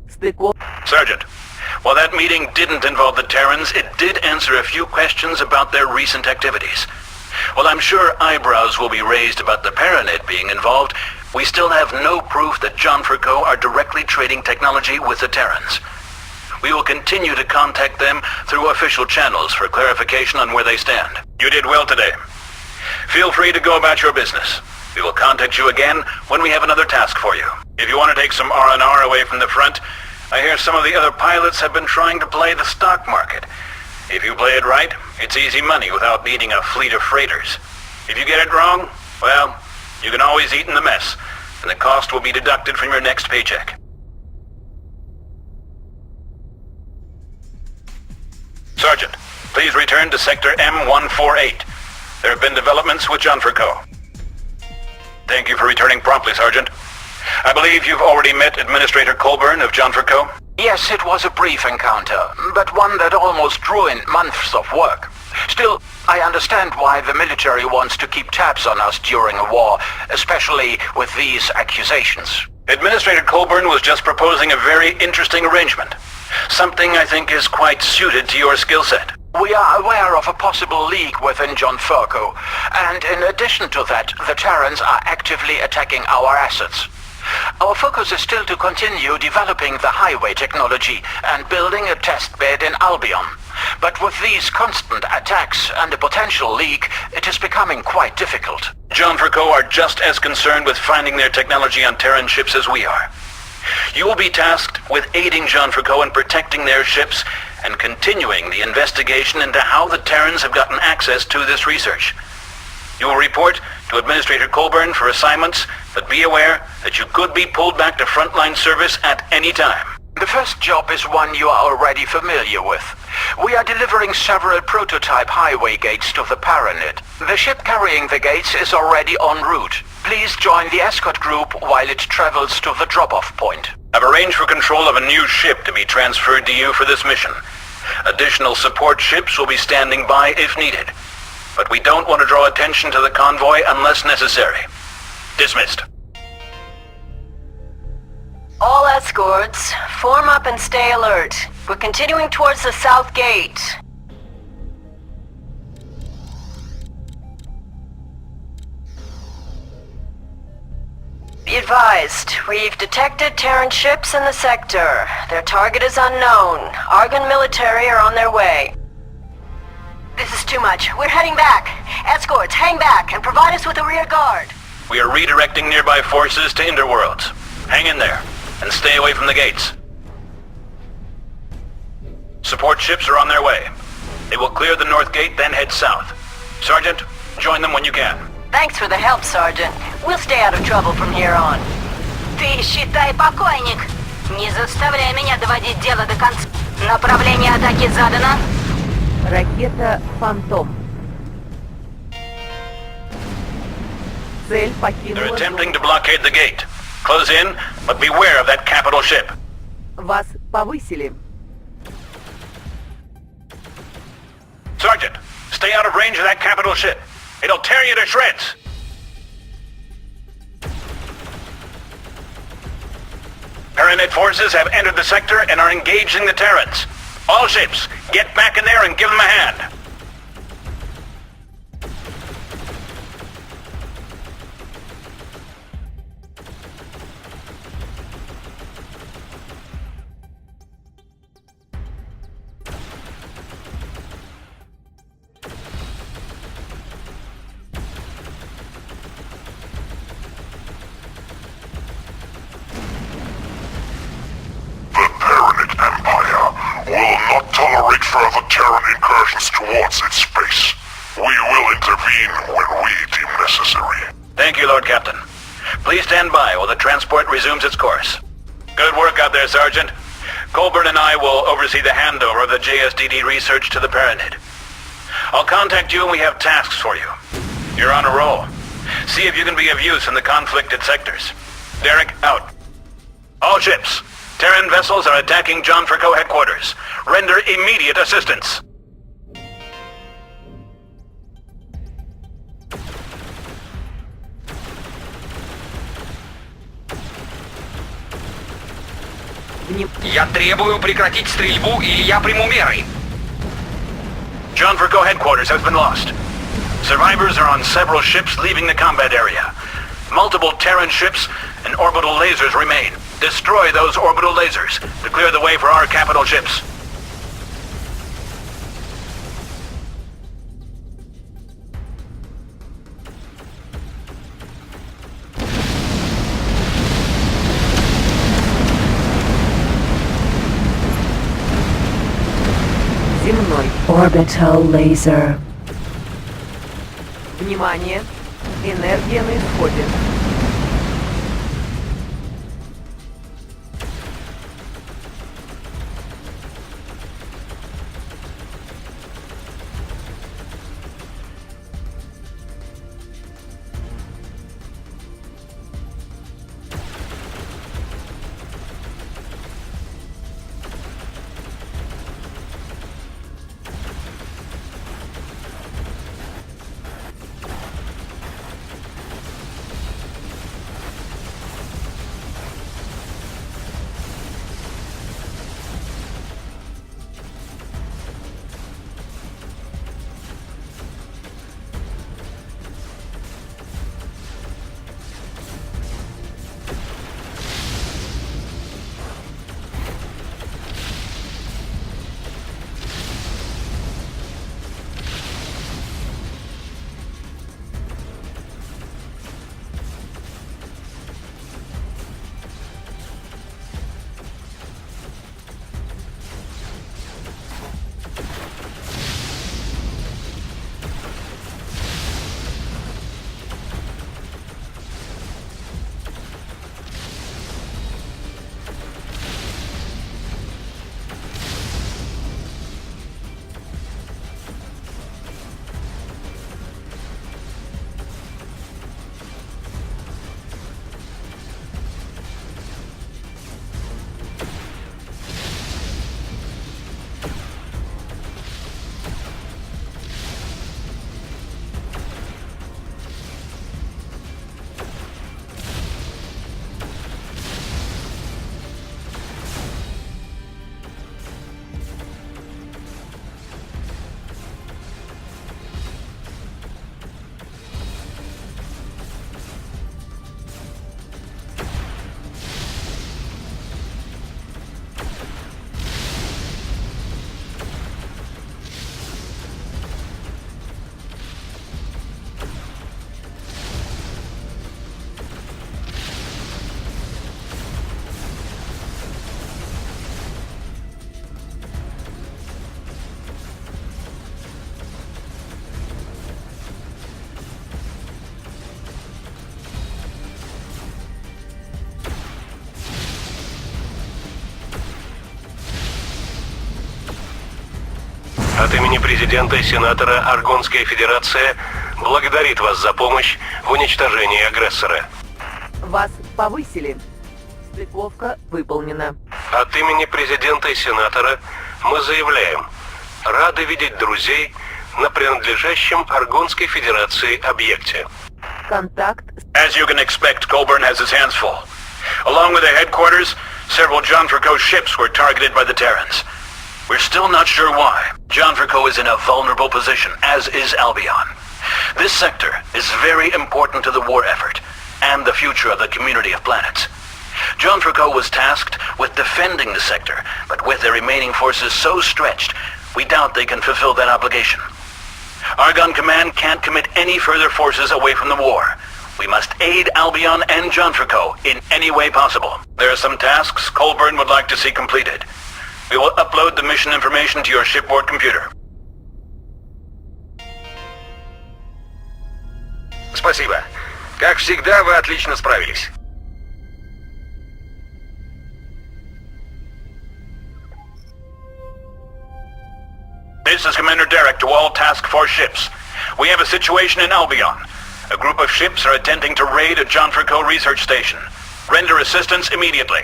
Стыков... Sergeant, while that meeting didn't involve the Terrans, it did answer a few questions about their recent activities. While I'm sure eyebrows will be raised about the Paranid being involved, we still have no proof that John Furco are directly trading technology with the Terrans. We will continue to contact them through official channels for clarification on where they stand. You did well today. Feel free to go about your business. We will contact you again when we have another task for you. If you want to take some R&R away from the front, I hear some of the other pilots have been trying to play the stock market. If you play it right, it's easy money without needing a fleet of freighters. If you get it wrong, well, you can always eat in the mess, and the cost will be deducted from your next paycheck. Sergeant, please return to Sector M148. There have been developments with John Furco. Thank you for returning promptly, Sergeant. I believe you've already met Administrator Colburn of John Furco? Yes, it was a brief encounter, but one that almost ruined months of work. Still, I understand why the military wants to keep tabs on us during a war, especially with these accusations. Administrator Colburn was just proposing a very interesting arrangement. Something I think is quite suited to your skill set. We are aware of a possible leak within John Furco, and in addition to that, the Terrans are actively attacking our assets. Our focus is still to continue developing the highway technology and building a test bed in Albion. But with these constant attacks and a potential leak, it is becoming quite difficult. John Furco are just as concerned with finding their technology on Terran ships as we are. You will be tasked with aiding John Furco in protecting their ships and continuing the investigation into how the Terrans have gotten access to this research. You will report to Administrator Colburn for assignments, but be aware that you could be pulled back to frontline service at any time. The first job is one you are already familiar with. We are delivering several prototype highway gates to the Paranid. The ship carrying the gates is already en route. Please join the escort group while it travels to the drop-off point. I've arranged for control of a new ship to be transferred to you for this mission. Additional support ships will be standing by if needed. But we don't want to draw attention to the convoy unless necessary. Dismissed. All escorts, form up and stay alert. We're continuing towards the south gate. Be advised, we've detected Terran ships in the sector. Their target is unknown. Argon military are on their way. This is too much. We're heading back. Escorts, hang back and provide us with a rear guard. We are redirecting nearby forces to Interworlds. Hang in there, and stay away from the gates. Support ships are on their way. They will clear the north gate, then head south. Sergeant, join them when you can. Thanks for the help, Sergeant. We'll stay out of trouble from here on. Ты считай покойник. Не заставляй меня доводить дело до конца. Направление атаки задано. Ракета «Фантом». Цель покинула... They're attempting to blockade the gate. Close in, but beware of that capital ship. Вас повысили. Sergeant, stay out of range of that capital ship. It'll tear you to shreds. Paranid forces have entered the sector and are engaging the Terrans. All ships, get back in there and give them a hand. Tolerate further Terran incursions towards its space. We will intervene when we deem necessary. Thank you, Lord Captain. Please stand by while the transport resumes its course. Good work out there, Sergeant. Colburn and I will oversee the handover of the JSDD research to the Paranid. I'll contact you when we have tasks for you. You're on a roll. See if you can be of use in the conflicted sectors. Derek, out. All ships. Terran vessels are attacking John Furco headquarters. Render immediate assistance. Я требую прекратить стрельбу, или я приму меры. John Verco headquarters has been lost. Survivors are on several ships leaving the combat area. Multiple Terran ships and orbital lasers remain. Destroy those orbital lasers to clear the way for our capital ships. Земной. Orbital laser. Внимание! Энергия на исходе. От имени президента и сенатора Аргонская Федерация благодарит вас за помощь в уничтожении агрессора. Вас повысили. Стыковка выполнена. От имени президента и сенатора мы заявляем: рады видеть друзей на принадлежащем Аргонской Федерации объекте. Контакт. As you can expect, Colburn has his hands full. Along with their headquarters, several John Verco ships were targeted by the Terrans. We're still not sure why. John Verco is in a vulnerable position, as is Albion. This sector is very important to the war effort, and the future of the community of planets. John Verco was tasked with defending the sector, but with their remaining forces so stretched, we doubt they can fulfill that obligation. Argonne Command can't commit any further forces away from the war. We must aid Albion and John Verco in any way possible. There are some tasks Colburn would like to see completed. We will upload the mission information to your shipboard computer. Спасибо. Как всегда, вы отлично справились. This is Commander Derek to all Task Force ships. We have a situation in Albion. A group of ships are attempting to raid a John Verco research station. Render assistance immediately.